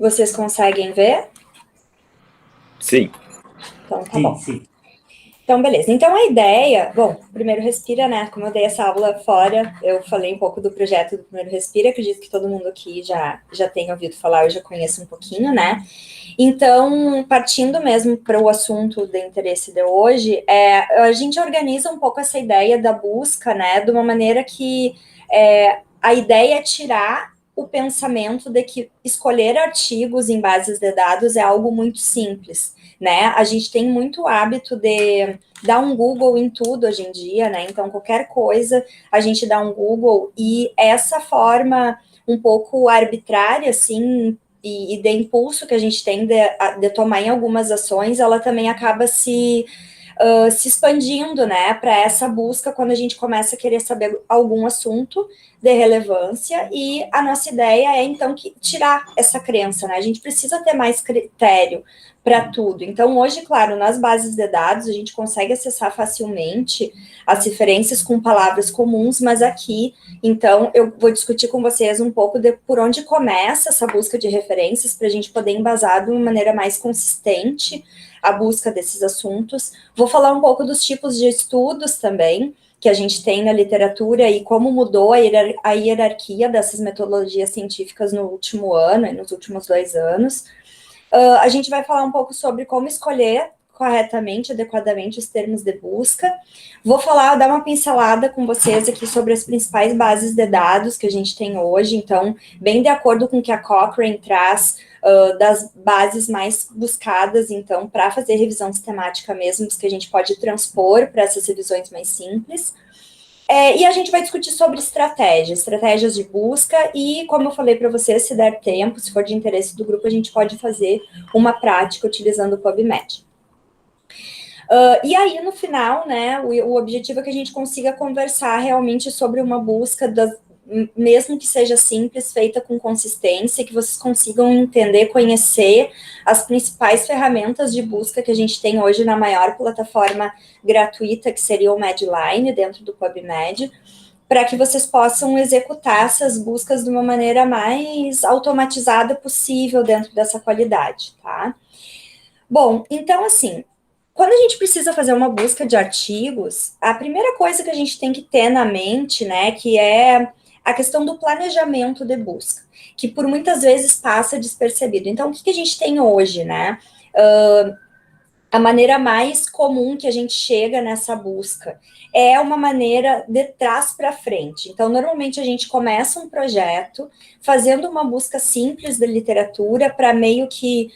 Vocês conseguem ver? Sim. Então, tá bom. Sim. Então, beleza. Então, a ideia... Bom, primeiro Respira, né? Como eu dei essa aula fora, eu falei um pouco do projeto do Primeiro Respira. Acredito que todo mundo aqui já tenha ouvido falar, eu já conheço um pouquinho, né? Então, partindo mesmo para o assunto de interesse de hoje, a gente organiza um pouco essa ideia da busca, né? De uma maneira que a ideia é tirar o pensamento de que escolher artigos em bases de dados é algo muito simples, né? A gente tem muito hábito de dar um Google em tudo hoje em dia, né? Então, qualquer coisa, a gente dá um Google e essa forma um pouco arbitrária, assim, e de impulso que a gente tem de tomar em algumas ações, ela também acaba se expandindo, né, para essa busca quando a gente começa a querer saber algum assunto de relevância, e a nossa ideia é, então, tirar essa crença, né, a gente precisa ter mais critério para tudo. Então, hoje, claro, nas bases de dados, a gente consegue acessar facilmente as referências com palavras comuns, mas aqui, então, eu vou discutir com vocês um pouco de por onde começa essa busca de referências, para a gente poder embasar de uma maneira mais consistente a busca desses assuntos. Vou falar um pouco dos tipos de estudos também que a gente tem na literatura e como mudou a hierarquia dessas metodologias científicas no último ano e nos últimos 2 anos. A gente vai falar um pouco sobre como escolher corretamente, adequadamente os termos de busca. Vou dar uma pincelada com vocês aqui sobre as principais bases de dados que a gente tem hoje, então, bem de acordo com o que a Cochrane traz, das bases mais buscadas, então, para fazer revisão sistemática mesmo, que a gente pode transpor para essas revisões mais simples. E a gente vai discutir sobre estratégias de busca e, como eu falei para vocês, se der tempo, se for de interesse do grupo, a gente pode fazer uma prática utilizando o PubMed. E aí, no final, né, o objetivo é que a gente consiga conversar realmente sobre uma busca, mesmo que seja simples, feita com consistência, que vocês consigam entender, conhecer as principais ferramentas de busca que a gente tem hoje na maior plataforma gratuita, que seria o Medline, dentro do PubMed, para que vocês possam executar essas buscas de uma maneira mais automatizada possível dentro dessa qualidade, tá? Bom, então, assim, quando a gente precisa fazer uma busca de artigos, a primeira coisa que a gente tem que ter na mente, né, que é a questão do planejamento de busca, que por muitas vezes passa despercebido. Então, o que a gente tem hoje, né? A maneira mais comum que a gente chega nessa busca é uma maneira de trás para frente. Então, normalmente a gente começa um projeto fazendo uma busca simples da literatura para meio que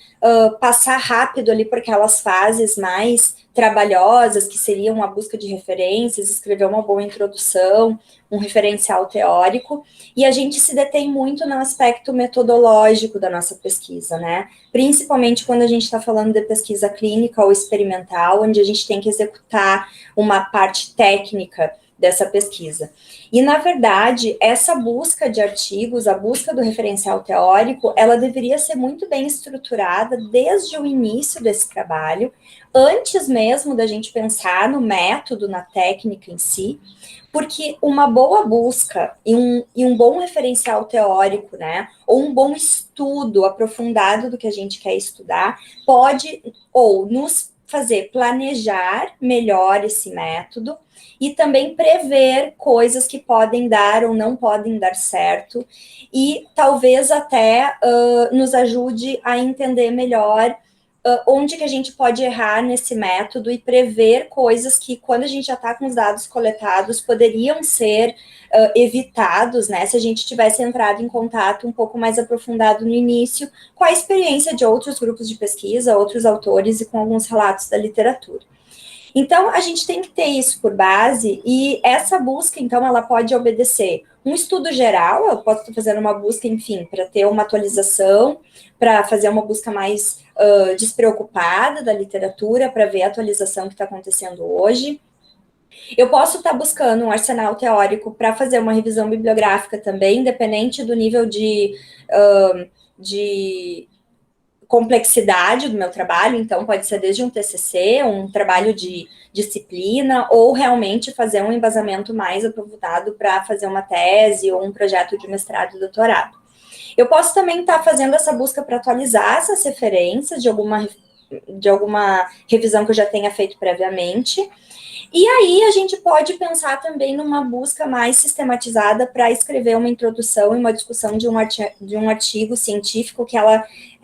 passar rápido ali por aquelas fases mais trabalhosas, que seriam a busca de referências, escrever uma boa introdução, um referencial teórico, e a gente se detém muito no aspecto metodológico da nossa pesquisa, né? Principalmente quando a gente está falando de pesquisa clínica ou experimental, onde a gente tem que executar uma parte técnica dessa pesquisa. E, na verdade, essa busca de artigos, a busca do referencial teórico, ela deveria ser muito bem estruturada desde o início desse trabalho, antes mesmo da gente pensar no método, na técnica em si, porque uma boa busca e um bom referencial teórico, né, ou um bom estudo aprofundado do que a gente quer estudar, pode ou nos fazer planejar melhor esse método e também prever coisas que podem dar ou não podem dar certo, e talvez até nos ajude a entender melhor onde que a gente pode errar nesse método e prever coisas que, quando a gente já está com os dados coletados, poderiam ser evitados, né, se a gente tivesse entrado em contato um pouco mais aprofundado no início com a experiência de outros grupos de pesquisa, outros autores e com alguns relatos da literatura. Então, a gente tem que ter isso por base, e essa busca, então, ela pode obedecer um estudo geral, eu posso estar fazendo uma busca, enfim, para ter uma atualização, para fazer uma busca mais despreocupada da literatura, para ver a atualização que está acontecendo hoje. Eu posso estar buscando um arsenal teórico para fazer uma revisão bibliográfica também, independente do nível de complexidade do meu trabalho, então pode ser desde um TCC, um trabalho de disciplina, ou realmente fazer um embasamento mais aprofundado para fazer uma tese ou um projeto de mestrado e doutorado. Eu posso também estar fazendo essa busca para atualizar essas referências de alguma revisão que eu já tenha feito previamente. E aí a gente pode pensar também numa busca mais sistematizada para escrever uma introdução e uma discussão de um artigo científico que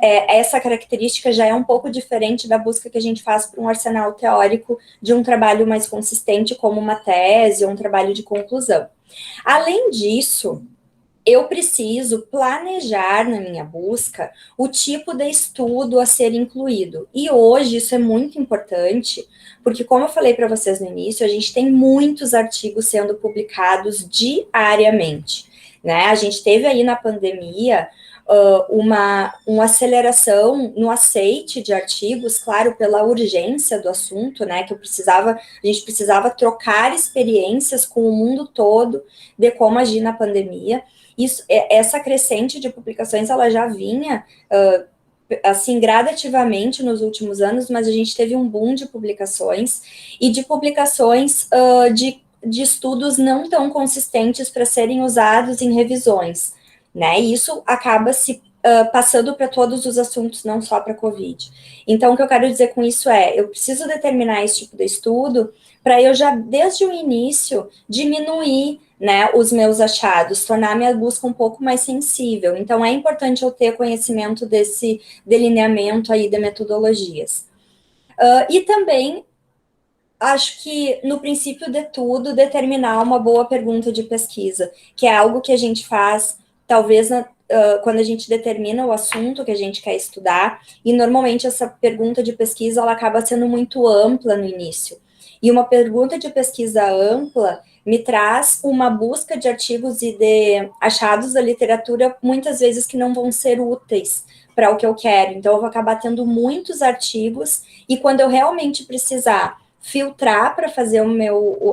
essa característica já é um pouco diferente da busca que a gente faz para um arsenal teórico de um trabalho mais consistente, como uma tese ou um trabalho de conclusão. Além disso, eu preciso planejar na minha busca o tipo de estudo a ser incluído. E hoje isso é muito importante, porque como eu falei para vocês no início, a gente tem muitos artigos sendo publicados diariamente, né? A gente teve aí na pandemia uma aceleração no aceite de artigos, claro, pela urgência do assunto, né? Que a gente precisava trocar experiências com o mundo todo de como agir na pandemia. Essa crescente de publicações, ela já vinha, assim, gradativamente nos últimos anos, mas a gente teve um boom de publicações, e de publicações de estudos não tão consistentes para serem usados em revisões, né, e isso acaba se passando para todos os assuntos, não só para a COVID. Então, o que eu quero dizer com isso eu preciso determinar esse tipo de estudo para eu já, desde o início, diminuir, né, os meus achados, tornar minha busca um pouco mais sensível. Então, é importante eu ter conhecimento desse delineamento aí de metodologias. E também, acho que, no princípio de tudo, determinar uma boa pergunta de pesquisa, que é algo que a gente faz, talvez, quando a gente determina o assunto que a gente quer estudar, e normalmente essa pergunta de pesquisa, ela acaba sendo muito ampla no início. E uma pergunta de pesquisa ampla me traz uma busca de artigos e de achados da literatura, muitas vezes que não vão ser úteis para o que eu quero. Então, eu vou acabar tendo muitos artigos, e quando eu realmente precisar filtrar para fazer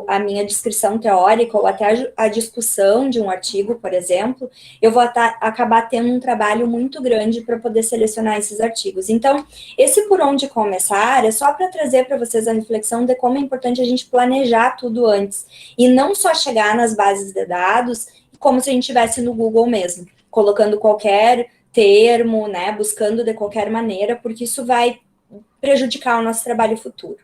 a minha descrição teórica ou até a discussão de um artigo, por exemplo, eu vou acabar tendo um trabalho muito grande para poder selecionar esses artigos. Então, esse por onde começar é só para trazer para vocês a reflexão de como é importante a gente planejar tudo antes, e não só chegar nas bases de dados como se a gente estivesse no Google mesmo, colocando qualquer termo, né, buscando de qualquer maneira, porque isso vai prejudicar o nosso trabalho futuro.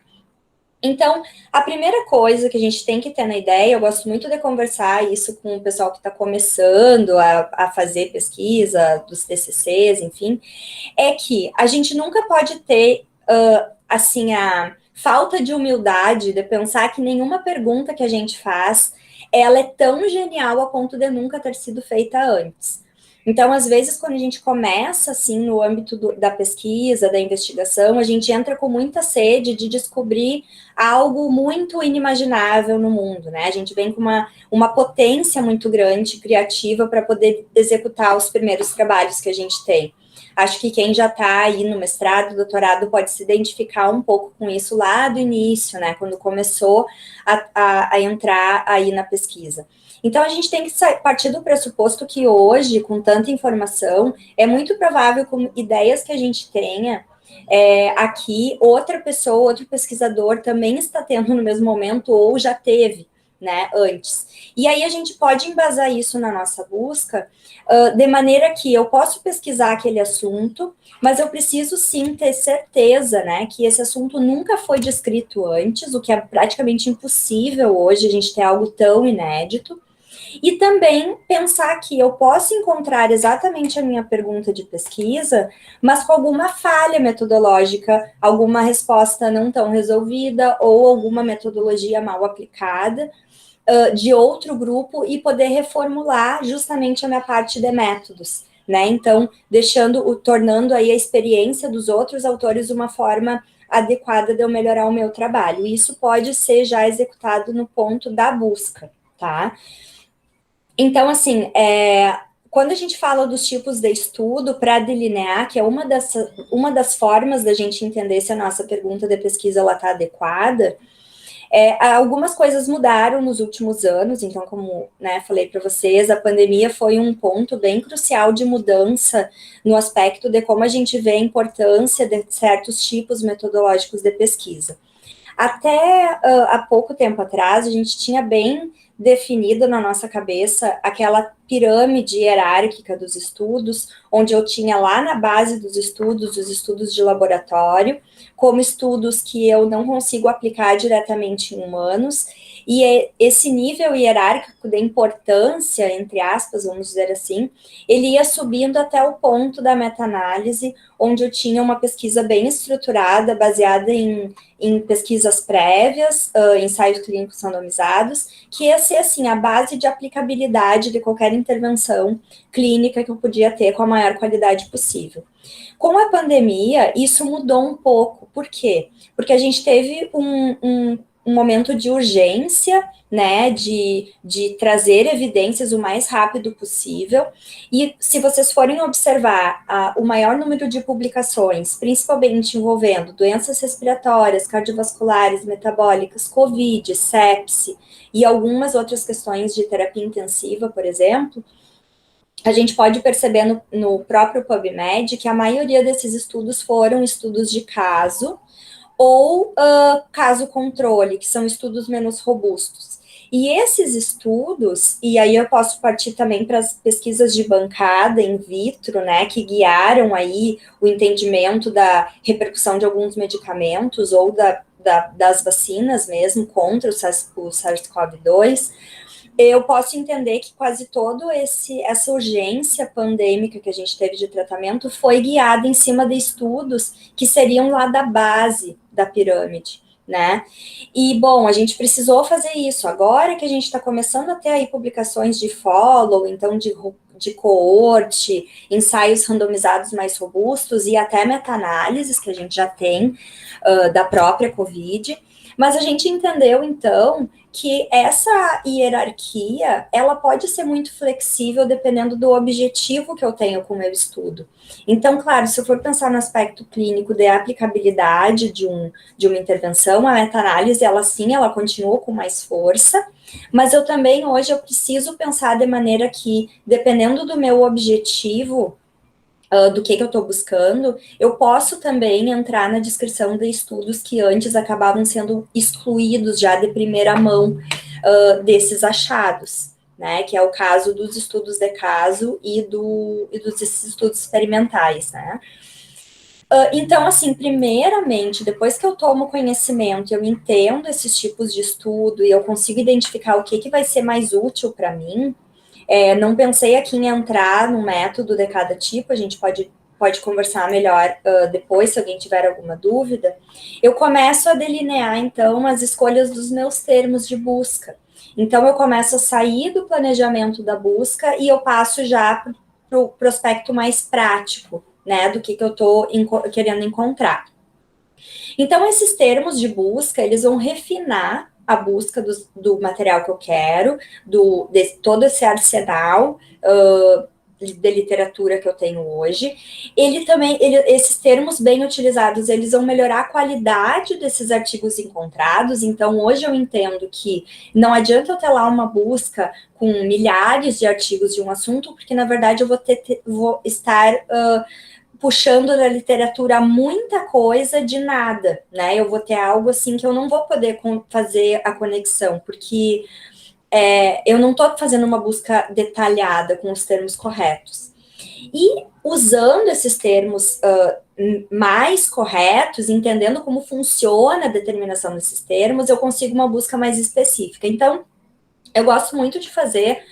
Então, a primeira coisa que a gente tem que ter na ideia, eu gosto muito de conversar isso com o pessoal que está começando a fazer pesquisa, dos TCCs, enfim, é que a gente nunca pode ter, assim, a falta de humildade de pensar que nenhuma pergunta que a gente faz, ela é tão genial a ponto de nunca ter sido feita antes. Então, às vezes, quando a gente começa, assim, no âmbito da pesquisa, da investigação, a gente entra com muita sede de descobrir algo muito inimaginável no mundo, né? A gente vem com uma potência muito grande, criativa, para poder executar os primeiros trabalhos que a gente tem. Acho que quem já está aí no mestrado, doutorado, pode se identificar um pouco com isso lá do início, né? Quando começou a entrar aí na pesquisa. Então, a gente tem que partir do pressuposto que hoje, com tanta informação, é muito provável, com ideias que a gente tenha, aqui, outra pessoa, outro pesquisador também está tendo no mesmo momento, ou já teve, né, antes. E aí a gente pode embasar isso na nossa busca, de maneira que eu posso pesquisar aquele assunto, mas eu preciso sim ter certeza, né, que esse assunto nunca foi descrito antes, o que é praticamente impossível hoje, a gente ter algo tão inédito. E também pensar que eu posso encontrar exatamente a minha pergunta de pesquisa, mas com alguma falha metodológica, alguma resposta não tão resolvida ou alguma metodologia mal aplicada de outro grupo, e poder reformular justamente a minha parte de métodos, né? Então, tornando aí a experiência dos outros autores uma forma adequada de eu melhorar o meu trabalho. E isso pode ser já executado no ponto da busca, tá? Então, assim, quando a gente fala dos tipos de estudo para delinear, que é uma das formas da gente entender se a nossa pergunta de pesquisa está adequada, algumas coisas mudaram nos últimos anos. Então, como, né, falei para vocês, a pandemia foi um ponto bem crucial de mudança no aspecto de como a gente vê a importância de certos tipos metodológicos de pesquisa. Até há pouco tempo atrás, a gente tinha bem definido na nossa cabeça aquela pirâmide hierárquica dos estudos, onde eu tinha lá na base dos estudos, os estudos de laboratório, como estudos que eu não consigo aplicar diretamente em humanos, e esse nível hierárquico de importância, entre aspas, vamos dizer assim, ele ia subindo até o ponto da meta-análise, onde eu tinha uma pesquisa bem estruturada, baseada em pesquisas prévias, ensaios clínicos randomizados, que ia ser, assim, a base de aplicabilidade de qualquer intervenção clínica que eu podia ter com a maior qualidade possível. Com a pandemia, isso mudou um pouco. Por quê? Porque a gente teve um momento de urgência, né, de trazer evidências o mais rápido possível, e se vocês forem observar o maior número de publicações, principalmente envolvendo doenças respiratórias, cardiovasculares, metabólicas, COVID, sepse, e algumas outras questões de terapia intensiva, por exemplo, a gente pode perceber no próprio PubMed que a maioria desses estudos foram estudos de caso, ou caso controle, que são estudos menos robustos. E esses estudos, e aí eu posso partir também para as pesquisas de bancada in vitro, né, que guiaram aí o entendimento da repercussão de alguns medicamentos ou das vacinas mesmo contra o SARS-CoV-2, eu posso entender que quase todo essa urgência pandêmica que a gente teve de tratamento foi guiada em cima de estudos que seriam lá da base da pirâmide, né? E, bom, a gente precisou fazer isso. Agora que a gente está começando a ter aí publicações de follow, então de coorte, ensaios randomizados mais robustos e até meta-análises que a gente já tem da própria COVID, mas a gente entendeu, então, que essa hierarquia, ela pode ser muito flexível dependendo do objetivo que eu tenho com o meu estudo. Então, claro, se eu for pensar no aspecto clínico de aplicabilidade de uma intervenção, a meta-análise, ela sim, ela continua com mais força, mas eu também, hoje, eu preciso pensar de maneira que, dependendo do meu objetivo, do que eu estou buscando, eu posso também entrar na descrição de estudos que antes acabavam sendo excluídos já de primeira mão desses achados, né? Que é o caso dos estudos de caso e dos estudos experimentais, né? Então, assim, primeiramente, depois que eu tomo conhecimento, eu entendo esses tipos de estudo e eu consigo identificar o que vai ser mais útil para mim. Não pensei aqui em entrar no método de cada tipo, a gente pode conversar melhor depois, se alguém tiver alguma dúvida. Eu começo a delinear, então, as escolhas dos meus termos de busca. Então, eu começo a sair do planejamento da busca e eu passo já para o prospecto mais prático, né, do que eu estou querendo encontrar. Então, esses termos de busca, eles vão refinar a busca do material que eu quero, de todo esse arsenal de literatura que eu tenho hoje. Esses termos bem utilizados, eles vão melhorar a qualidade desses artigos encontrados. Então, hoje eu entendo que não adianta eu ter lá uma busca com milhares de artigos de um assunto, porque, na verdade, eu vou estar puxando da literatura muita coisa de nada, né? Eu vou ter algo assim que eu não vou poder fazer a conexão, porque eu não estou fazendo uma busca detalhada com os termos corretos. E usando esses termos mais corretos, entendendo como funciona a determinação desses termos, eu consigo uma busca mais específica. Então, eu gosto muito de fazer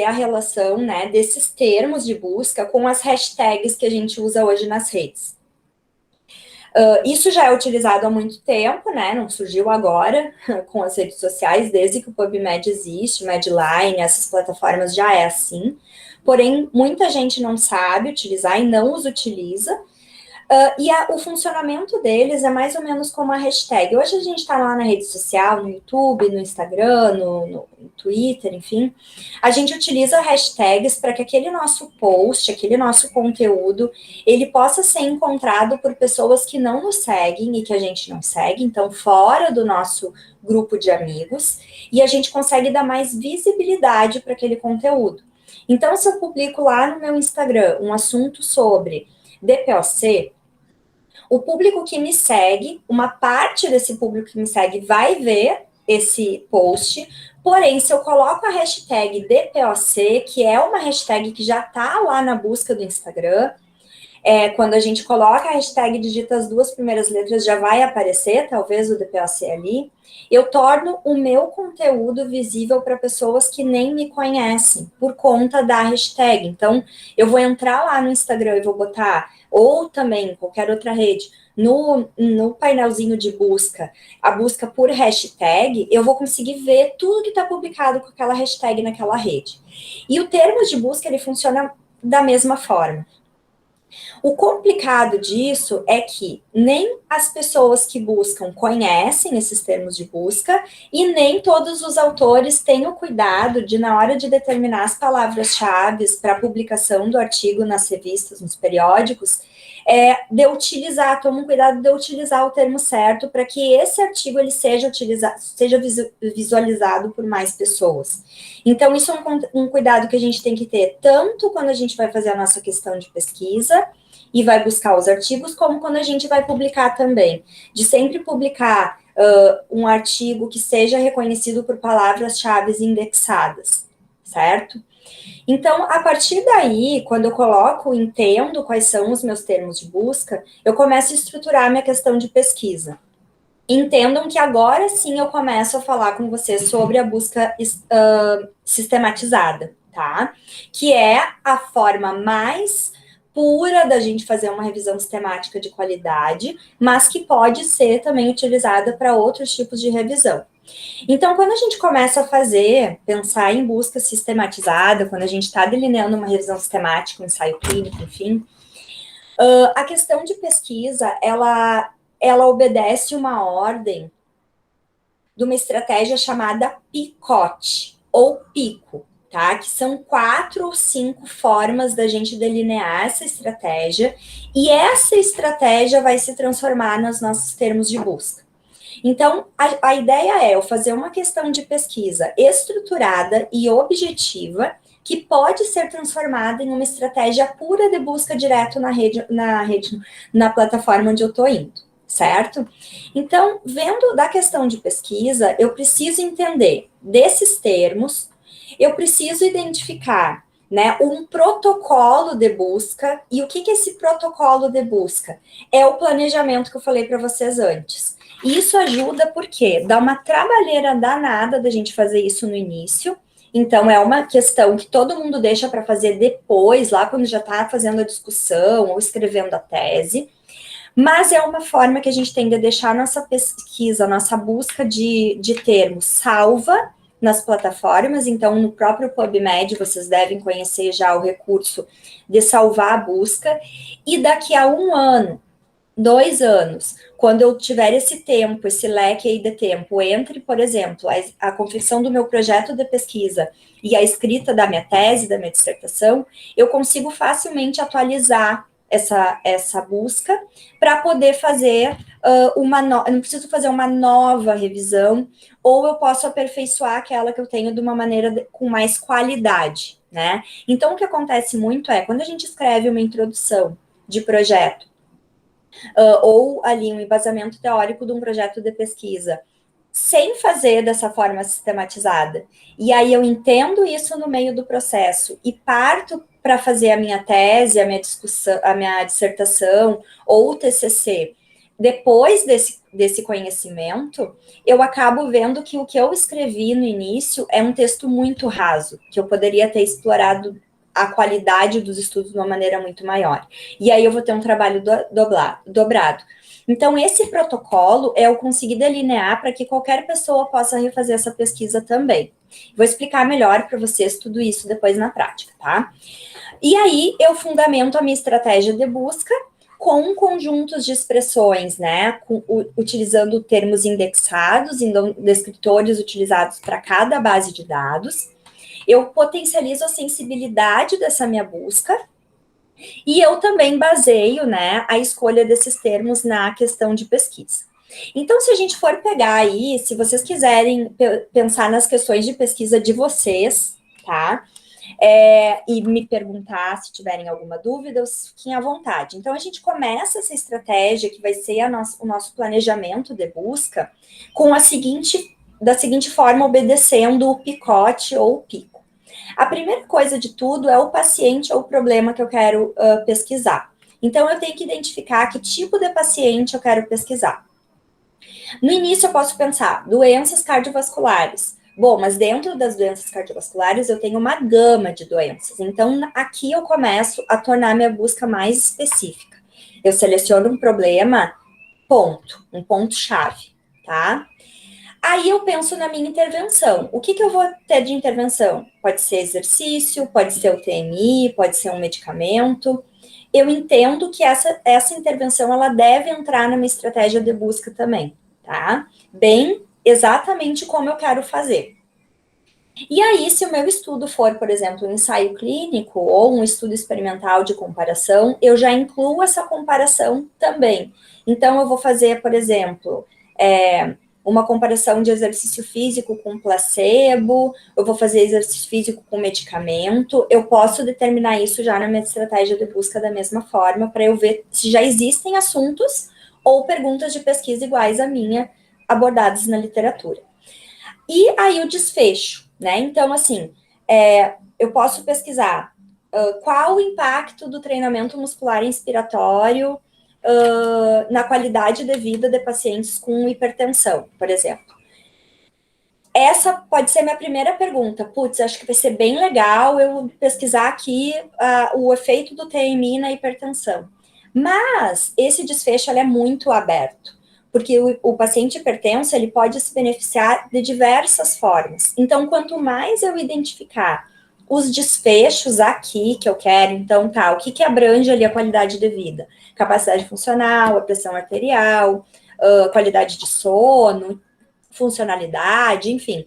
a relação, né, desses termos de busca com as hashtags que a gente usa hoje nas redes. Isso já é utilizado há muito tempo, né, não surgiu agora com as redes sociais, desde que o PubMed existe, Medline, essas plataformas já é assim, porém, muita gente não sabe utilizar e não os utiliza. O funcionamento deles é mais ou menos como a hashtag. Hoje a gente está lá na rede social, no YouTube, no Instagram, no Twitter, enfim. A gente utiliza hashtags para que aquele nosso post, aquele nosso conteúdo, ele possa ser encontrado por pessoas que não nos seguem e que a gente não segue, então fora do nosso grupo de amigos, e a gente consegue dar mais visibilidade para aquele conteúdo. Então, se eu publico lá no meu Instagram um assunto sobre DPOC, o público que me segue, uma parte desse público que me segue vai ver esse post, porém, se eu coloco a hashtag DPOC, que é uma hashtag que já está lá na busca do Instagram, quando a gente coloca a hashtag, digita as 2 primeiras letras, já vai aparecer, talvez, o DPOC ali. Eu torno o meu conteúdo visível para pessoas que nem me conhecem, por conta da hashtag. Então, eu vou entrar lá no Instagram e vou botar, ou também em qualquer outra rede, no painelzinho de busca, a busca por hashtag, eu vou conseguir ver tudo que está publicado com aquela hashtag naquela rede. E o termo de busca, ele funciona da mesma forma. O complicado disso é que nem as pessoas que buscam conhecem esses termos de busca e nem todos os autores têm o cuidado de, na hora de determinar as palavras-chave para a publicação do artigo nas revistas, nos periódicos, de utilizar, tomam cuidado de utilizar o termo certo para que esse artigo ele seja visualizado por mais pessoas. Então, isso é um cuidado que a gente tem que ter, tanto quando a gente vai fazer a nossa questão de pesquisa, e vai buscar os artigos, como quando a gente vai publicar também. De sempre publicar um artigo que seja reconhecido por palavras-chave indexadas, certo? Então, a partir daí, quando eu entendo quais são os meus termos de busca, eu começo a estruturar a minha questão de pesquisa. Entendam que agora sim eu começo a falar com vocês sobre a busca sistematizada, tá? Que é a forma mais pura da gente fazer uma revisão sistemática de qualidade, mas que pode ser também utilizada para outros tipos de revisão. Então, quando a gente começa a pensar em busca sistematizada, quando a gente está delineando uma revisão sistemática, um ensaio clínico, enfim, a questão de pesquisa, ela obedece uma ordem de uma estratégia chamada PICOT, ou PICO, tá? Que são 4 ou 5 formas da gente delinear essa estratégia, e essa estratégia vai se transformar nos nossos termos de busca. Então, a ideia é eu fazer uma questão de pesquisa estruturada e objetiva, que pode ser transformada em uma estratégia pura de busca direto na plataforma onde eu estou indo, certo? Então, vendo da questão de pesquisa, eu preciso entender desses termos, eu preciso identificar, né, um protocolo de busca. E o que é esse protocolo de busca? É o planejamento que eu falei para vocês antes. E isso ajuda porque dá uma trabalheira danada da gente fazer isso no início. Então, é uma questão que todo mundo deixa para fazer depois, lá quando já está fazendo a discussão ou escrevendo a tese. Mas é uma forma que a gente tem de deixar nossa pesquisa, nossa busca de termos salva nas plataformas. Então, no próprio PubMed, vocês devem conhecer já o recurso de salvar a busca. E daqui a 1 ano, 2 anos, quando eu tiver esse tempo, esse leque aí de tempo, entre, por exemplo, a confecção do meu projeto de pesquisa e a escrita da minha tese, da minha dissertação, eu consigo facilmente atualizar essa busca para poder fazer eu não preciso fazer uma nova revisão, ou eu posso aperfeiçoar aquela que eu tenho de uma maneira com mais qualidade, né? Então, o que acontece muito é, quando a gente escreve uma introdução de projeto, ou ali um embasamento teórico de um projeto de pesquisa, sem fazer dessa forma sistematizada. E aí eu entendo isso no meio do processo e parto para fazer a minha tese, a minha discussão, a minha dissertação ou o TCC. Depois desse conhecimento, eu acabo vendo que o que eu escrevi no início é um texto muito raso, que eu poderia ter explorado a qualidade dos estudos de uma maneira muito maior. E aí eu vou ter um trabalho dobrado. Então, esse protocolo é eu conseguir delinear para que qualquer pessoa possa refazer essa pesquisa também. Vou explicar melhor para vocês tudo isso depois na prática, tá? E aí, eu fundamento a minha estratégia de busca com conjuntos de expressões, né? Utilizando termos indexados, descritores utilizados para cada base de dados. Eu potencializo a sensibilidade dessa minha busca e eu também baseio, né, a escolha desses termos na questão de pesquisa. Então, se a gente for pegar aí, se vocês quiserem pensar nas questões de pesquisa de vocês, tá? E me perguntar se tiverem alguma dúvida, fiquem à vontade. Então, a gente começa essa estratégia, que vai ser o nosso planejamento de busca, com a seguinte da seguinte forma, obedecendo o picote ou o pico. A primeira coisa de tudo é o paciente ou o problema que eu quero pesquisar. Então, eu tenho que identificar que tipo de paciente eu quero pesquisar. No início, eu posso pensar, doenças cardiovasculares. Bom, mas dentro das doenças cardiovasculares, eu tenho uma gama de doenças. Então, aqui eu começo a tornar minha busca mais específica. Eu seleciono um problema, um ponto-chave, tá? Aí eu penso na minha intervenção. O que eu vou ter de intervenção? Pode ser exercício, pode ser o TMI, pode ser um medicamento. Eu entendo que essa intervenção ela deve entrar na minha estratégia de busca também, tá? Bem, exatamente como eu quero fazer. E aí, se o meu estudo for, por exemplo, um ensaio clínico ou um estudo experimental de comparação, eu já incluo essa comparação também. Então, eu vou fazer, por exemplo, uma comparação de exercício físico com placebo, eu vou fazer exercício físico com medicamento, eu posso determinar isso já na minha estratégia de busca da mesma forma, para eu ver se já existem assuntos ou perguntas de pesquisa iguais à minha abordadas na literatura. E aí o desfecho, né? Então, assim, eu posso pesquisar qual o impacto do treinamento muscular inspiratório na qualidade de vida de pacientes com hipertensão, por exemplo. Essa pode ser minha primeira pergunta. Putz, acho que vai ser bem legal eu pesquisar aqui o efeito do TMI na hipertensão. Mas esse desfecho é muito aberto, porque o paciente hipertenso ele pode se beneficiar de diversas formas. Então, quanto mais eu identificar os desfechos aqui que eu quero, então tá, o que abrange ali a qualidade de vida? Capacidade funcional, a pressão arterial, qualidade de sono, funcionalidade, enfim.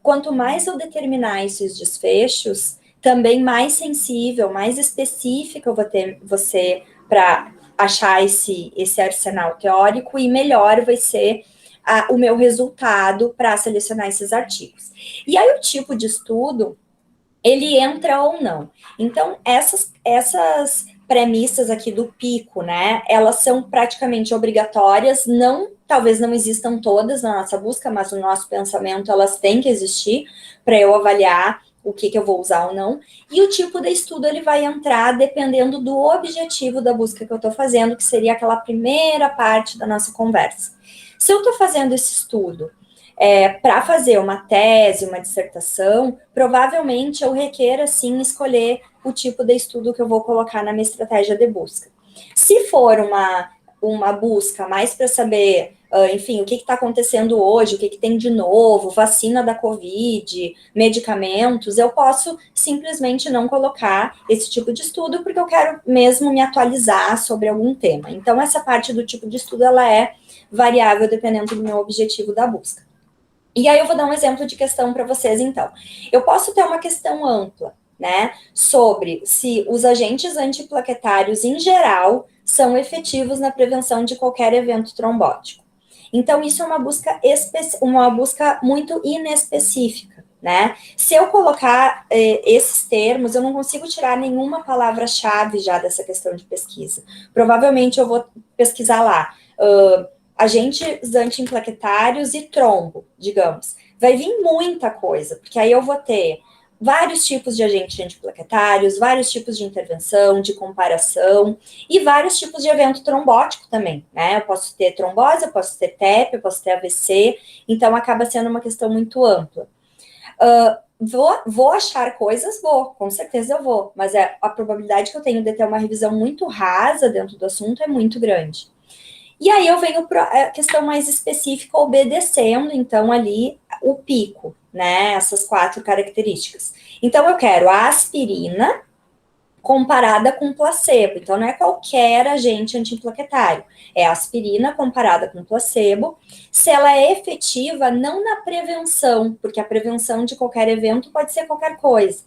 Quanto mais eu determinar esses desfechos, também mais sensível, mais específica eu vou ter você para achar esse arsenal teórico e melhor vai ser o meu resultado para selecionar esses artigos. E aí o tipo de estudo, ele entra ou não. Então, essas premissas aqui do pico, né, elas são praticamente obrigatórias, talvez não existam todas na nossa busca, mas no nosso pensamento elas têm que existir para eu avaliar o que eu vou usar ou não. E o tipo de estudo ele vai entrar dependendo do objetivo da busca que eu estou fazendo, que seria aquela primeira parte da nossa conversa. Se eu estou fazendo esse estudo para fazer uma tese, uma dissertação, provavelmente eu requeira, sim, escolher o tipo de estudo que eu vou colocar na minha estratégia de busca. Se for uma busca mais para saber, enfim, o que está acontecendo hoje, o que tem de novo, vacina da Covid, medicamentos, eu posso simplesmente não colocar esse tipo de estudo, porque eu quero mesmo me atualizar sobre algum tema. Então, essa parte do tipo de estudo, ela é variável dependendo do meu objetivo da busca. E aí eu vou dar um exemplo de questão para vocês, então. Eu posso ter uma questão ampla, né, sobre se os agentes antiplaquetários, em geral, são efetivos na prevenção de qualquer evento trombótico. Então, isso é uma busca muito inespecífica, né? Se eu colocar esses termos, eu não consigo tirar nenhuma palavra-chave já dessa questão de pesquisa. Provavelmente eu vou pesquisar lá, agentes antiplaquetários e trombo, digamos. Vai vir muita coisa, porque aí eu vou ter vários tipos de agentes antiplaquetários, vários tipos de intervenção, de comparação, e vários tipos de evento trombótico também, né? Eu posso ter trombose, eu posso ter TEP, eu posso ter AVC, então acaba sendo uma questão muito ampla. Vou achar coisas? Com certeza eu vou, mas a probabilidade que eu tenho de ter uma revisão muito rasa dentro do assunto é muito grande. E aí eu venho para a questão mais específica, obedecendo, então, ali o pico, né? Essas 4 características. Então, eu quero a aspirina comparada com placebo. Então, não é qualquer agente antiplaquetário. É a aspirina comparada com placebo. Se ela é efetiva, não na prevenção, porque a prevenção de qualquer evento pode ser qualquer coisa.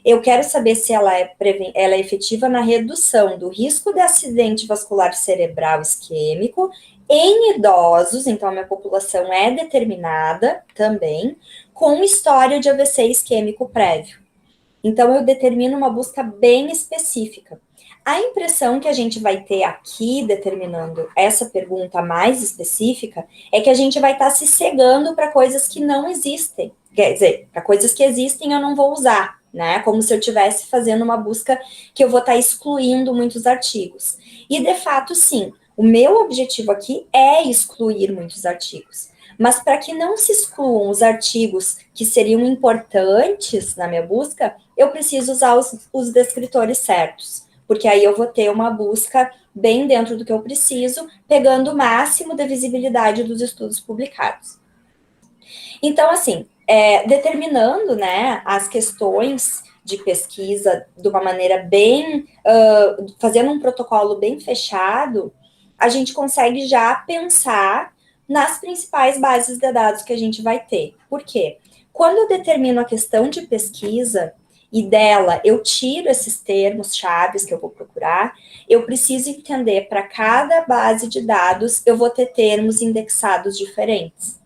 Eu quero saber se ela é efetiva na redução do risco de acidente vascular cerebral isquêmico em idosos, então a minha população é determinada também, com história de AVC isquêmico prévio. Então, eu determino uma busca bem específica. A impressão que a gente vai ter aqui, determinando essa pergunta mais específica, é que a gente vai estar se cegando para coisas que não existem. Quer dizer, para coisas que existem eu não vou usar, né? Como se eu estivesse fazendo uma busca que eu vou estar excluindo muitos artigos. E, de fato, sim, o meu objetivo aqui é excluir muitos artigos. Mas para que não se excluam os artigos que seriam importantes na minha busca, eu preciso usar os descritores certos, porque aí eu vou ter uma busca bem dentro do que eu preciso, pegando o máximo da visibilidade dos estudos publicados. Então, assim, determinando, né, as questões de pesquisa de uma maneira bem, fazendo um protocolo bem fechado, a gente consegue já pensar nas principais bases de dados que a gente vai ter. Por quê? Quando eu determino a questão de pesquisa e dela eu tiro esses termos chaves que eu vou procurar, eu preciso entender para cada base de dados eu vou ter termos indexados diferentes.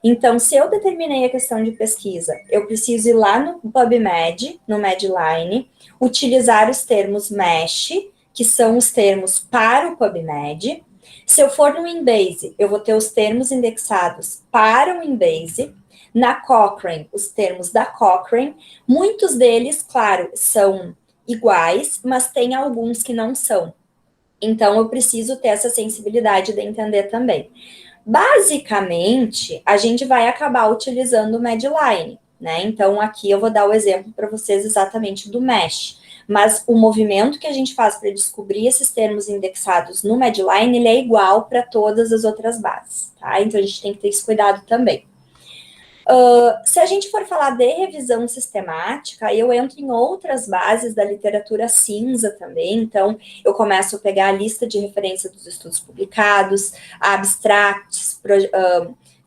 Então, se eu determinei a questão de pesquisa, eu preciso ir lá no PubMed, no Medline, utilizar os termos MESH, que são os termos para o PubMed. Se eu for no Embase, eu vou ter os termos indexados para o Embase. Na Cochrane, os termos da Cochrane. Muitos deles, claro, são iguais, mas tem alguns que não são. Então, eu preciso ter essa sensibilidade de entender também. Basicamente, a gente vai acabar utilizando o Medline, né? Então, aqui eu vou dar o exemplo para vocês exatamente do Mesh. Mas o movimento que a gente faz para descobrir esses termos indexados no Medline, ele é igual para todas as outras bases, tá? Então, a gente tem que ter esse cuidado também. Se a gente for falar de revisão sistemática, eu entro em outras bases da literatura cinza também, então eu começo a pegar a lista de referência dos estudos publicados, abstracts,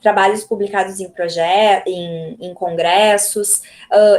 trabalhos publicados em congressos,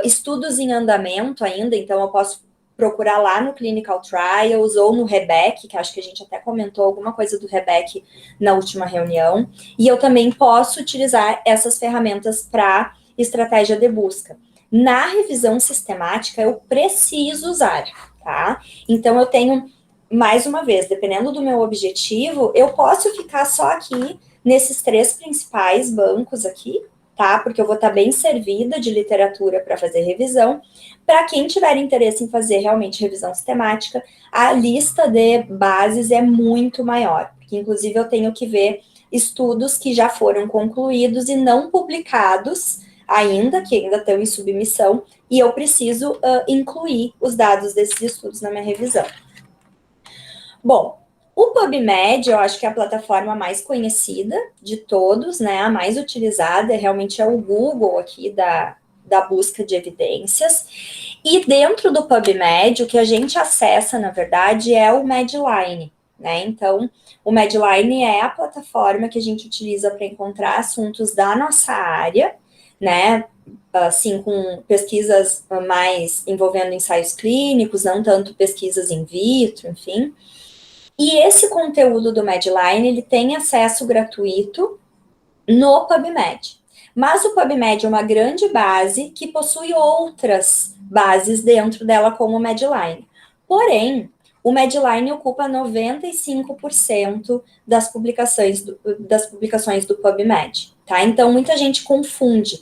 estudos em andamento ainda, então eu posso procurar lá no Clinical Trials ou no REBEC, que acho que a gente até comentou alguma coisa do REBEC na última reunião, e eu também posso utilizar essas ferramentas para estratégia de busca. Na revisão sistemática, eu preciso usar, tá? Então, eu tenho, mais uma vez, dependendo do meu objetivo, eu posso ficar só aqui nesses 3 principais bancos aqui, tá? Porque eu vou estar bem servida de literatura para fazer revisão. Para quem tiver interesse em fazer realmente revisão sistemática, a lista de bases é muito maior, porque inclusive eu tenho que ver estudos que já foram concluídos e não publicados ainda, que ainda estão em submissão, e eu preciso incluir os dados desses estudos na minha revisão. Bom, o PubMed, eu acho que é a plataforma mais conhecida de todos, né? A mais utilizada realmente é o Google aqui da busca de evidências. E dentro do PubMed, o que a gente acessa, na verdade, é o Medline, né? Então, o Medline é a plataforma que a gente utiliza para encontrar assuntos da nossa área, né? Assim, com pesquisas mais envolvendo ensaios clínicos, não tanto pesquisas in vitro, enfim. E esse conteúdo do Medline, ele tem acesso gratuito no PubMed. Mas o PubMed é uma grande base que possui outras bases dentro dela, como o Medline. Porém, o Medline ocupa 95% das publicações do PubMed, tá? Então, muita gente confunde.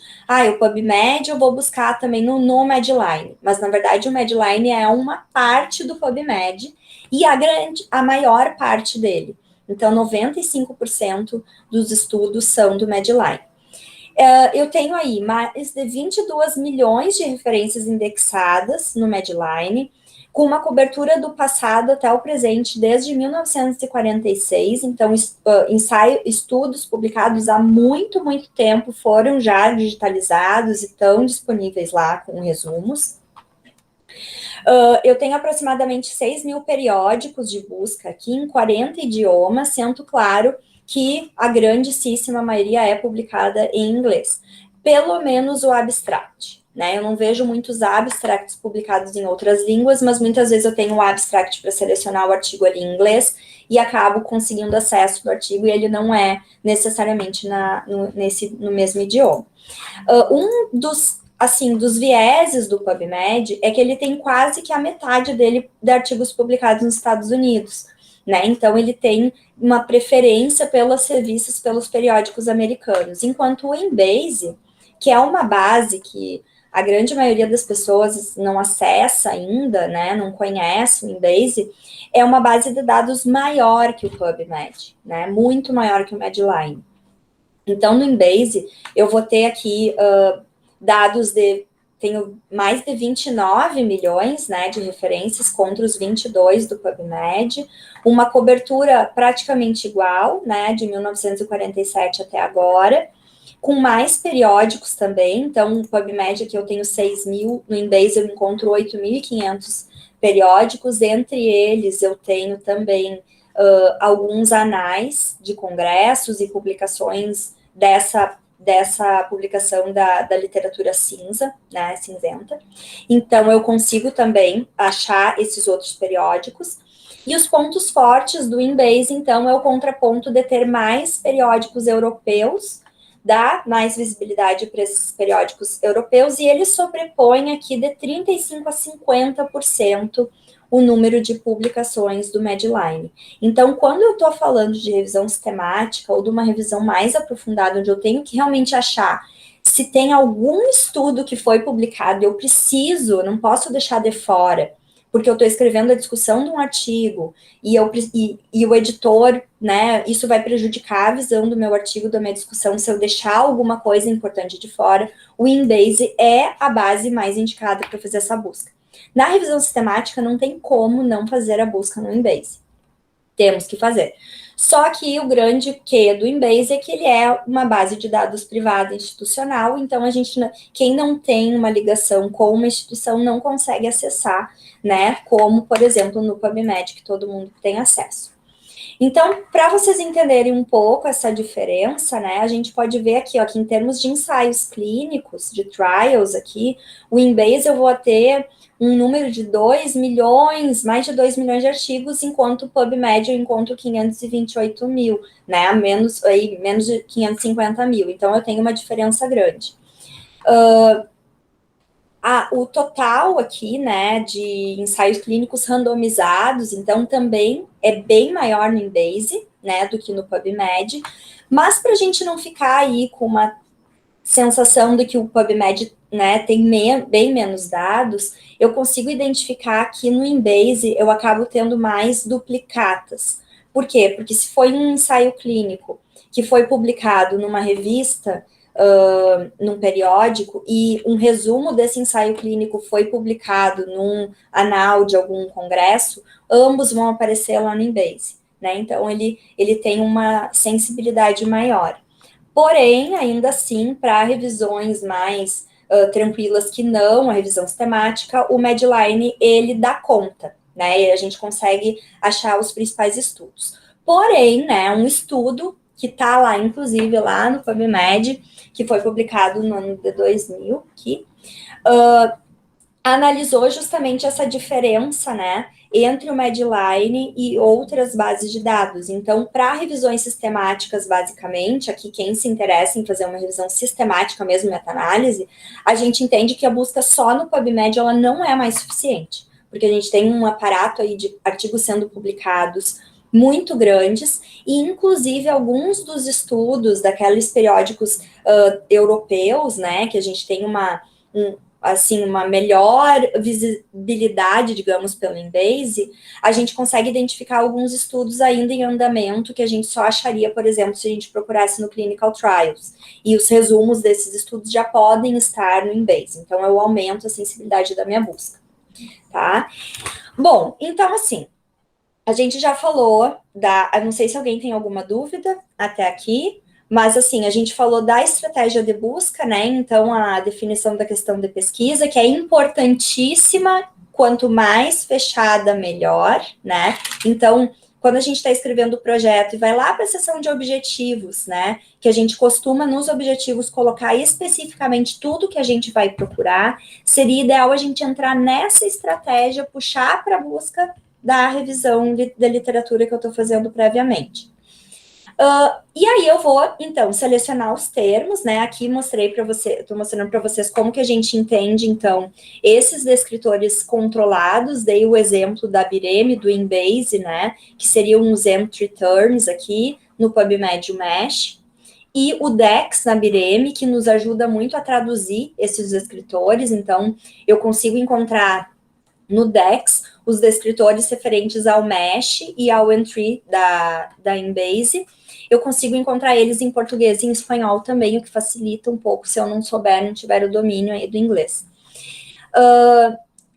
O PubMed eu vou buscar também no Medline. Mas, na verdade, o Medline é uma parte do PubMed e a maior parte dele. Então, 95% dos estudos são do Medline. Eu tenho aí mais de 22 milhões de referências indexadas no Medline, com uma cobertura do passado até o presente, desde 1946. Então, estudos publicados há muito, muito tempo foram já digitalizados e estão disponíveis lá com resumos. Eu tenho aproximadamente 6 mil periódicos de busca aqui em 40 idiomas, sendo claro que a grandíssima maioria é publicada em inglês. Pelo menos o abstract, né? Eu não vejo muitos abstracts publicados em outras línguas, mas muitas vezes eu tenho o abstract para selecionar o artigo ali em inglês e acabo conseguindo acesso do artigo e ele não é necessariamente no mesmo idioma. Um dos assim, dos vieses do PubMed é que ele tem quase que a metade dele de artigos publicados nos Estados Unidos, né? Então, ele tem uma preferência pelas revistas, pelos periódicos americanos, enquanto o Embase, que é uma base que a grande maioria das pessoas não acessa ainda, né? Não conhece o Embase, é uma base de dados maior que o PubMed, né? Muito maior que o Medline. Então, no Embase, eu vou ter aqui dados tenho mais de 29 milhões, né, de referências contra os 22 do PubMed, uma cobertura praticamente igual, né, de 1947 até agora, com mais periódicos também. Então, no PubMed aqui eu tenho 6.000, no Embase eu encontro 8.500 periódicos, entre eles eu tenho também alguns anais de congressos e publicações dessa publicação da literatura cinza, né, cinzenta. Então, eu consigo também achar esses outros periódicos. E os pontos fortes do Embase, então, é o contraponto de ter mais periódicos europeus, dá mais visibilidade para esses periódicos europeus, e ele sobrepõe aqui de 35% a 50% o número de publicações do Medline. Então, quando eu estou falando de revisão sistemática ou de uma revisão mais aprofundada, onde eu tenho que realmente achar se tem algum estudo que foi publicado, eu preciso, não posso deixar de fora, porque eu estou escrevendo a discussão de um artigo e o editor, né, isso vai prejudicar a visão do meu artigo, da minha discussão, se eu deixar alguma coisa importante de fora, o Embase é a base mais indicada para fazer essa busca. Na revisão sistemática, não tem como não fazer a busca no Embase. Temos que fazer. Só que o grande quê do Embase é que ele é uma base de dados privada institucional, então quem não tem uma ligação com uma instituição não consegue acessar, né? Como, por exemplo, no PubMed, que todo mundo tem acesso. Então, para vocês entenderem um pouco essa diferença, né, a gente pode ver aqui, ó, que em termos de ensaios clínicos, de trials aqui, o Embase eu vou ter um número de 2 milhões, mais de 2 milhões de artigos, enquanto o PubMed eu encontro 528 mil, né, menos de 550 mil. Então, eu tenho uma diferença grande. O total aqui, né, de ensaios clínicos randomizados, então, também é bem maior no Embase, né, do que no PubMed, mas para a gente não ficar aí com uma sensação de que o PubMed, né, tem bem menos dados, eu consigo identificar que no Embase eu acabo tendo mais duplicatas. Por quê? Porque se foi um ensaio clínico que foi publicado numa revista, num periódico, e um resumo desse ensaio clínico foi publicado num anal de algum congresso, ambos vão aparecer lá no Embase, né? Então, ele tem uma sensibilidade maior. Porém, ainda assim, para revisões mais tranquilas que não a revisão sistemática, o Medline, ele dá conta, né? E a gente consegue achar os principais estudos. Porém, né, um estudo que está lá, inclusive, lá no PubMed, que foi publicado no ano de 2000, que analisou justamente essa diferença, né, entre o Medline e outras bases de dados. Então, para revisões sistemáticas, basicamente, aqui quem se interessa em fazer uma revisão sistemática, mesmo meta-análise, a gente entende que a busca só no PubMed, ela não é mais suficiente, porque a gente tem um aparato aí de artigos sendo publicados muito grandes, e inclusive alguns dos estudos daqueles periódicos europeus, né, que a gente tem uma melhor visibilidade, digamos, pelo Embase, a gente consegue identificar alguns estudos ainda em andamento que a gente só acharia, por exemplo, se a gente procurasse no Clinical Trials. E os resumos desses estudos já podem estar no Embase. Então, eu aumento a sensibilidade da minha busca, tá? Bom, então, assim, a gente já falou eu não sei se alguém tem alguma dúvida até aqui, mas, assim, a gente falou da estratégia de busca, né? Então, a definição da questão de pesquisa, que é importantíssima, quanto mais fechada, melhor, né? Então, quando a gente está escrevendo o projeto e vai lá para a seção de objetivos, né? Que a gente costuma, nos objetivos, colocar especificamente tudo que a gente vai procurar, seria ideal a gente entrar nessa estratégia, puxar para a busca da revisão da literatura que eu estou fazendo previamente. E aí eu vou, então, selecionar os termos, né? Aqui mostrei para você, estou mostrando para vocês como que a gente entende, então, esses descritores controlados. Dei o exemplo da Bireme, do Embase, né? Que seriam os entry terms aqui no PubMed Mesh. E o DEX na Bireme, que nos ajuda muito a traduzir esses descritores. Então, eu consigo encontrar no DEX os descritores referentes ao Mesh e ao Entry da Embase. Eu consigo encontrar eles em português e em espanhol também, o que facilita um pouco se eu não souber, não tiver o domínio aí do inglês.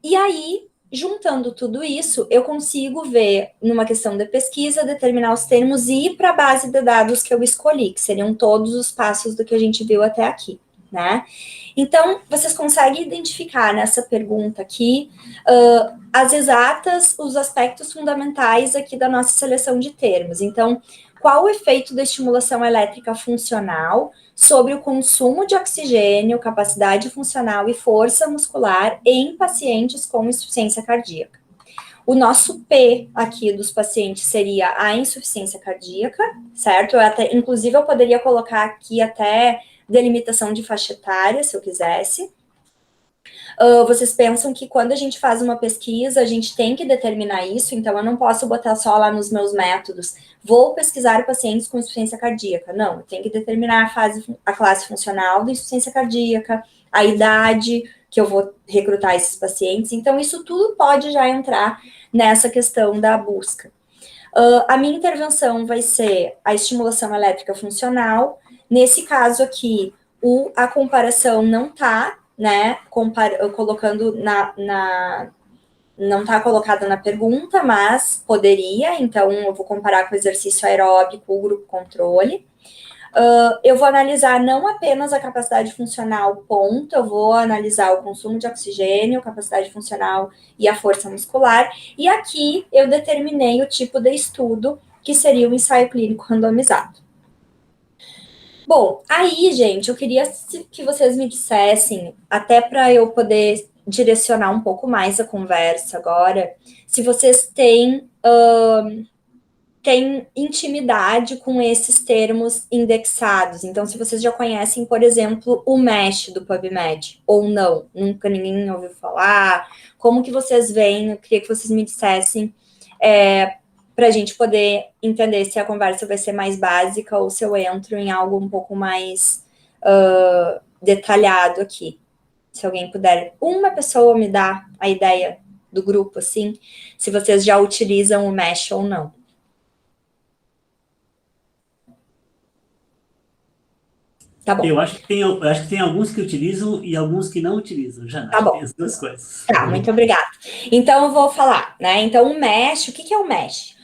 E aí, juntando tudo isso, eu consigo ver, numa questão de pesquisa, determinar os termos e ir para a base de dados que eu escolhi, que seriam todos os passos do que a gente viu até aqui, né? Então, vocês conseguem identificar nessa pergunta aqui as exatas, os aspectos fundamentais aqui da nossa seleção de termos. Então, qual o efeito da estimulação elétrica funcional sobre o consumo de oxigênio, capacidade funcional e força muscular em pacientes com insuficiência cardíaca? O nosso P aqui dos pacientes seria a insuficiência cardíaca, certo? Inclusive, eu poderia colocar aqui até delimitação de faixa etária, se eu quisesse. Vocês pensam que quando a gente faz uma pesquisa, a gente tem que determinar isso, então eu não posso botar só lá nos meus métodos, vou pesquisar pacientes com insuficiência cardíaca. Não, eu tenho que determinar a classe funcional da insuficiência cardíaca, a idade que eu vou recrutar esses pacientes. Então, isso tudo pode já entrar nessa questão da busca. A minha intervenção vai ser a estimulação elétrica funcional. Nesse caso aqui, a comparação não está, né, colocando não está colocada na pergunta, mas poderia, então eu vou comparar com o exercício aeróbico, o grupo controle. Eu vou analisar não apenas a capacidade funcional, ponto, eu vou analisar o consumo de oxigênio, capacidade funcional e a força muscular, e aqui eu determinei o tipo de estudo, que seria o ensaio clínico randomizado. Bom, aí, gente, eu queria que vocês me dissessem, até para eu poder direcionar um pouco mais a conversa agora, se vocês têm intimidade com esses termos indexados. Então, se vocês já conhecem, por exemplo, o Mesh do PubMed, ou não, nunca ninguém ouviu falar, como que vocês veem? Eu queria que vocês me dissessem, para a gente poder entender se a conversa vai ser mais básica ou se eu entro em algo um pouco mais detalhado aqui. Se alguém puder, uma pessoa me dá a ideia do grupo, assim, se vocês já utilizam o Mesh ou não. Tá bom. Eu acho que tem alguns que utilizam e alguns que não utilizam, já. Tá bom. Tem as duas coisas. Tá, muito obrigada. Então, eu vou falar, né? Então, o Mesh, o que é o Mesh?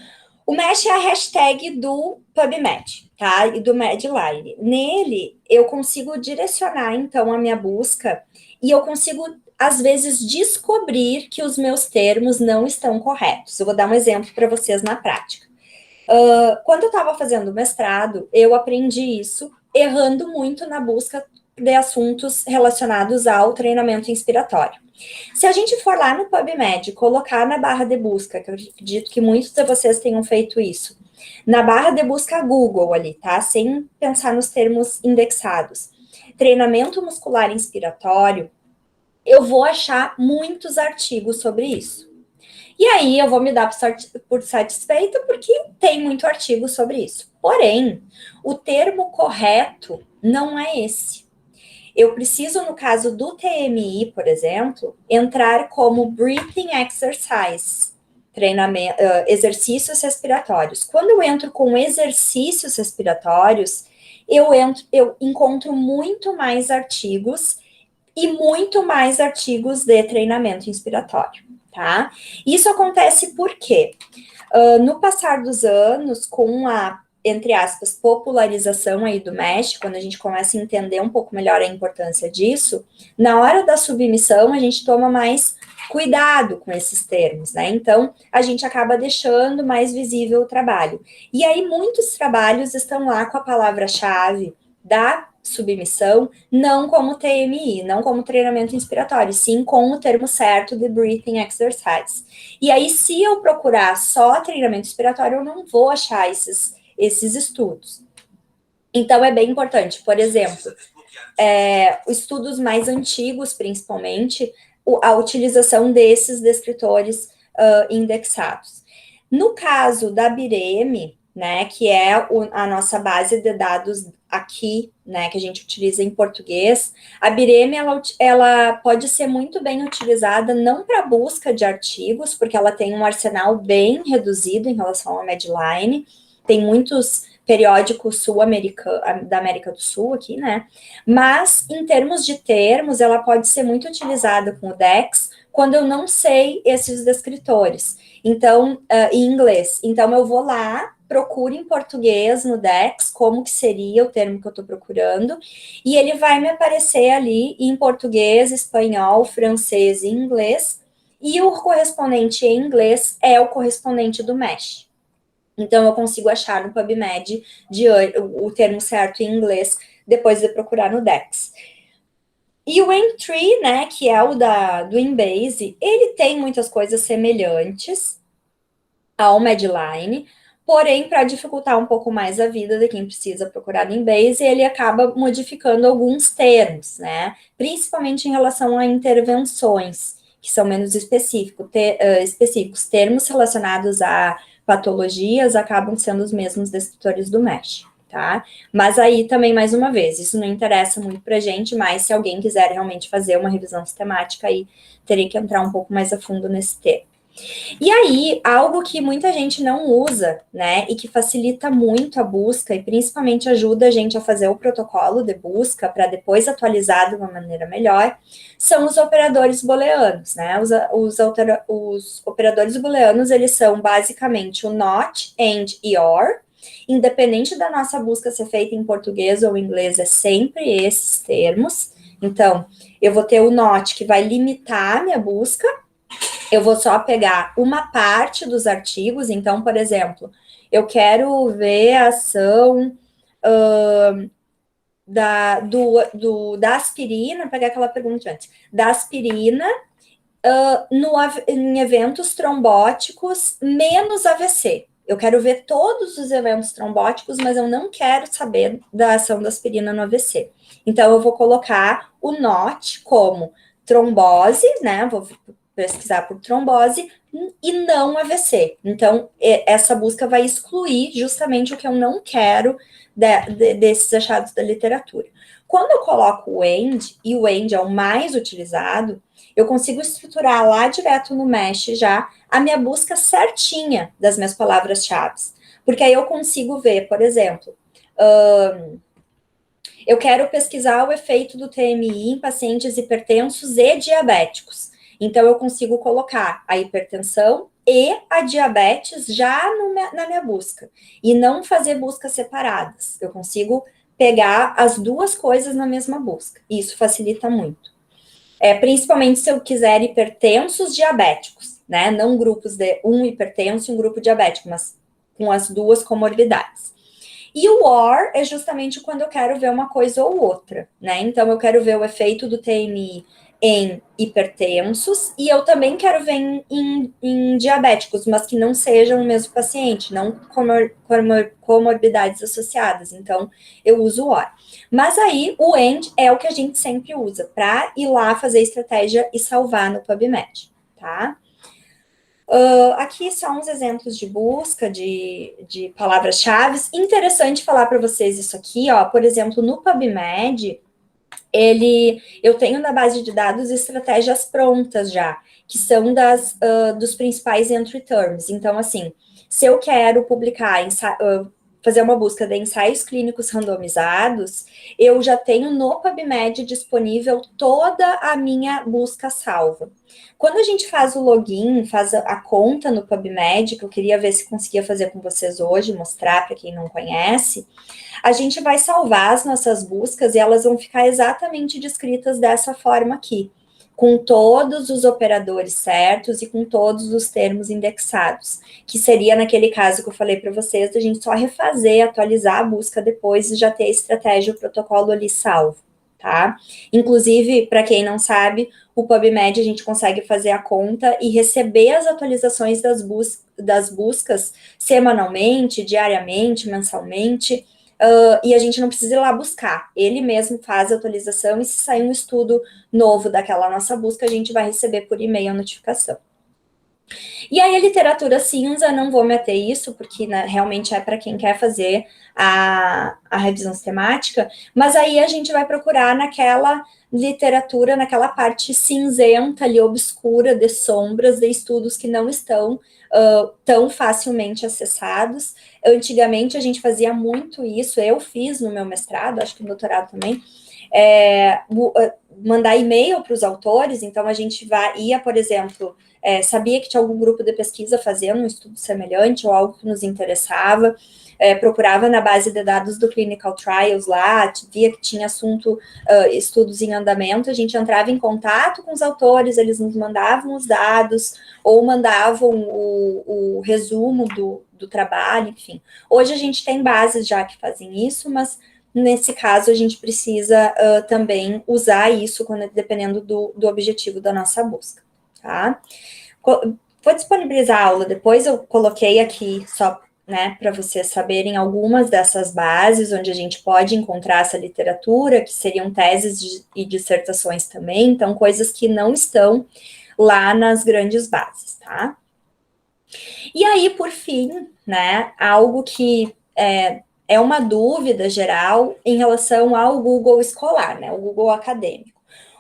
O Mesh é a hashtag do PubMed, tá? E do Medline. Nele, eu consigo direcionar, então, a minha busca e eu consigo, às vezes, descobrir que os meus termos não estão corretos. Eu vou dar um exemplo para vocês na prática. Quando eu estava fazendo mestrado, eu aprendi isso errando muito na busca de assuntos relacionados ao treinamento inspiratório. Se a gente for lá no PubMed, colocar na barra de busca, que eu acredito que muitos de vocês tenham feito isso, na barra de busca Google ali, tá? Sem pensar nos termos indexados. Treinamento muscular inspiratório, eu vou achar muitos artigos sobre isso. E aí eu vou me dar por satisfeita porque tem muito artigo sobre isso. Porém, o termo correto não é esse. Eu preciso, no caso do TMI, por exemplo, entrar como breathing exercise, treinamento, exercícios respiratórios. Quando eu entro com exercícios respiratórios, eu encontro muito mais artigos e muito mais artigos de treinamento inspiratório, tá? Isso acontece porque, no passar dos anos, com a, entre aspas, popularização aí do Mesh, quando a gente começa a entender um pouco melhor a importância disso, na hora da submissão, a gente toma mais cuidado com esses termos, né? Então, a gente acaba deixando mais visível o trabalho. E aí, muitos trabalhos estão lá com a palavra-chave da submissão, não como TMI, não como treinamento inspiratório, sim com o termo certo de breathing exercise. E aí, se eu procurar só treinamento inspiratório, eu não vou achar esses estudos. Então, é bem importante. Por exemplo, estudos mais antigos, principalmente, a utilização desses descritores indexados. No caso da BIREME, né, que é a nossa base de dados aqui, né, que a gente utiliza em português, a BIREME, ela pode ser muito bem utilizada não para busca de artigos, porque ela tem um arsenal bem reduzido em relação ao Medline, tem muitos periódicos sul-americanos, da América do Sul aqui, né, mas em termos de termos, ela pode ser muito utilizada com o DEX, quando eu não sei esses descritores. Então, em inglês. Então, eu vou lá, procuro em português no DEX, como que seria o termo que eu estou procurando, e ele vai me aparecer ali em português, espanhol, francês e inglês, e o correspondente em inglês é o correspondente do MESH. Então, eu consigo achar no PubMed o termo certo em inglês, depois de procurar no DEX. E o Entry, né, que é o do Embase, ele tem muitas coisas semelhantes ao Medline, porém, para dificultar um pouco mais a vida de quem precisa procurar no Embase, ele acaba modificando alguns termos, né, principalmente em relação a intervenções, que são menos específicos. Termos relacionados a patologias acabam sendo os mesmos descritores do MESH. Tá? Mas aí também, mais uma vez, isso não interessa muito pra gente, mas se alguém quiser realmente fazer uma revisão sistemática, aí teria que entrar um pouco mais a fundo nesse tema. E aí, algo que muita gente não usa, né, e que facilita muito a busca e principalmente ajuda a gente a fazer o protocolo de busca para depois atualizar de uma maneira melhor, são os operadores booleanos, né? Os operadores booleanos, eles são basicamente o not, and e or. Independente da nossa busca ser feita em português ou inglês, é sempre esses termos. Então, eu vou ter o not, que vai limitar a minha busca. Eu vou só pegar uma parte dos artigos. Então, por exemplo, eu quero ver a ação da aspirina, pegar aquela pergunta antes, da aspirina em eventos trombóticos menos AVC. Eu quero ver todos os eventos trombóticos, mas eu não quero saber da ação da aspirina no AVC. Então, eu vou colocar o NOT como trombose, né? Vou pesquisar por trombose e não AVC. Então, essa busca vai excluir justamente o que eu não quero desses achados da literatura. Quando eu coloco o AND, e o AND é o mais utilizado, eu consigo estruturar lá direto no Mesh já a minha busca certinha das minhas palavras-chave. Porque aí eu consigo ver, por exemplo, eu quero pesquisar o efeito do TMI em pacientes hipertensos e diabéticos. Então, eu consigo colocar a hipertensão e a diabetes já na minha busca. E não fazer buscas separadas. Eu consigo pegar as duas coisas na mesma busca. E isso facilita muito. Principalmente se eu quiser hipertensos diabéticos, né? Não grupos de um hipertenso e um grupo diabético, mas com as duas comorbidades. E o OR é justamente quando eu quero ver uma coisa ou outra, né? Então, eu quero ver o efeito do TMI em hipertensos e eu também quero ver em diabéticos, mas que não sejam o mesmo paciente, não comorbidades associadas. Então, eu uso o OR. Mas aí, o AND é o que a gente sempre usa para ir lá fazer estratégia e salvar no PubMed, tá? Aqui só uns exemplos de busca de palavras-chave. Interessante falar para vocês isso aqui, ó. Por exemplo, no PubMed, eu tenho na base de dados estratégias prontas já, que são dos principais entry terms. Então, assim, se eu quero publicar, fazer uma busca de ensaios clínicos randomizados, eu já tenho no PubMed disponível toda a minha busca salva. Quando a gente faz o login, faz a conta no PubMed, que eu queria ver se conseguia fazer com vocês hoje, mostrar para quem não conhece, a gente vai salvar as nossas buscas e elas vão ficar exatamente descritas dessa forma aqui, com todos os operadores certos e com todos os termos indexados, que seria naquele caso que eu falei para vocês, da gente só refazer, atualizar a busca depois e já ter a estratégia, o protocolo ali salvo, tá? Inclusive, para quem não sabe, o PubMed a gente consegue fazer a conta e receber as atualizações das buscas semanalmente, diariamente, mensalmente, e a gente não precisa ir lá buscar. Ele mesmo faz a atualização e se sair um estudo novo daquela nossa busca, a gente vai receber por e-mail a notificação. E aí a literatura cinza, não vou meter isso, porque né, realmente é para quem quer fazer a revisão sistemática, mas aí a gente vai procurar naquela literatura, naquela parte cinzenta ali, obscura, de sombras, de estudos que não estão tão facilmente acessados. Antigamente a gente fazia muito isso, eu fiz no meu mestrado, acho que no doutorado também, mandar e-mail para os autores, então a gente ia, por exemplo, sabia que tinha algum grupo de pesquisa fazendo um estudo semelhante ou algo que nos interessava, procurava na base de dados do Clinical Trials lá, via que tinha estudos em andamento, a gente entrava em contato com os autores, eles nos mandavam os dados ou mandavam o resumo do trabalho, enfim. Hoje a gente tem bases já que fazem isso, mas nesse caso a gente precisa também usar isso dependendo do objetivo da nossa busca, tá? Vou disponibilizar a aula depois, eu coloquei aqui só, né, para vocês saberem algumas dessas bases onde a gente pode encontrar essa literatura, que seriam teses e dissertações também, então coisas que não estão lá nas grandes bases, tá? E aí, por fim, né, algo que é uma dúvida geral em relação ao Google escolar, né, o Google acadêmico.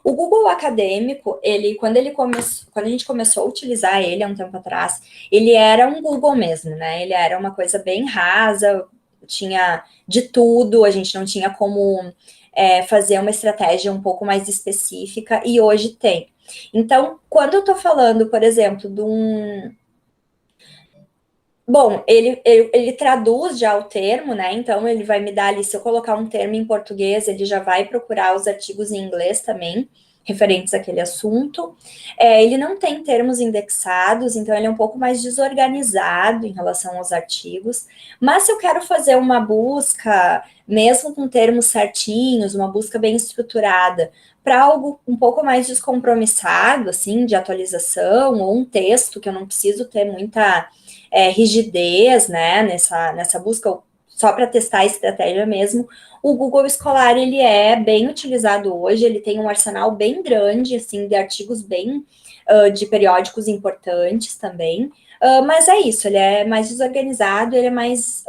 O Google acadêmico, quando a gente começou a utilizar ele há um tempo atrás, ele era um Google mesmo, né? Ele era uma coisa bem rasa, tinha de tudo, a gente não tinha como fazer uma estratégia um pouco mais específica, e hoje tem. Então, quando eu estou falando, por exemplo, de um. Bom, ele traduz já o termo, né? Então, ele vai me dar ali, se eu colocar um termo em português, ele já vai procurar os artigos em inglês também, referentes àquele assunto. Ele não tem termos indexados, então ele é um pouco mais desorganizado em relação aos artigos. Mas se eu quero fazer uma busca, mesmo com termos certinhos, uma busca bem estruturada, para algo um pouco mais descompromissado, assim, de atualização, ou um texto que eu não preciso ter muita rigidez, né, nessa busca, só para testar a estratégia mesmo, o Google Escolar, ele é bem utilizado hoje, ele tem um arsenal bem grande, assim, de artigos bem, de periódicos importantes também, mas é isso, ele é mais desorganizado, ele é mais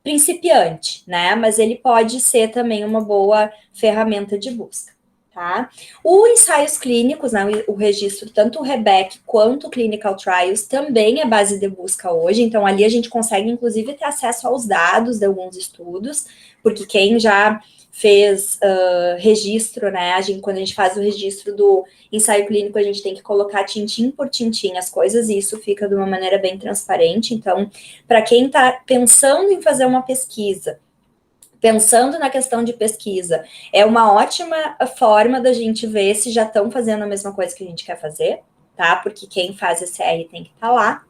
principiante, né, mas ele pode ser também uma boa ferramenta de busca. Tá? O ensaios clínicos, né, o registro, tanto o REBEC quanto o Clinical Trials, também é base de busca hoje, então ali a gente consegue, inclusive, ter acesso aos dados de alguns estudos, porque quem já fez registro, né, quando a gente faz o registro do ensaio clínico, a gente tem que colocar tintim por tintim as coisas, e isso fica de uma maneira bem transparente, então, para quem está pensando em fazer uma pesquisa, pensando na questão de pesquisa, é uma ótima forma da gente ver se já estão fazendo a mesma coisa que a gente quer fazer, tá? Porque quem faz esse R tem que estar lá.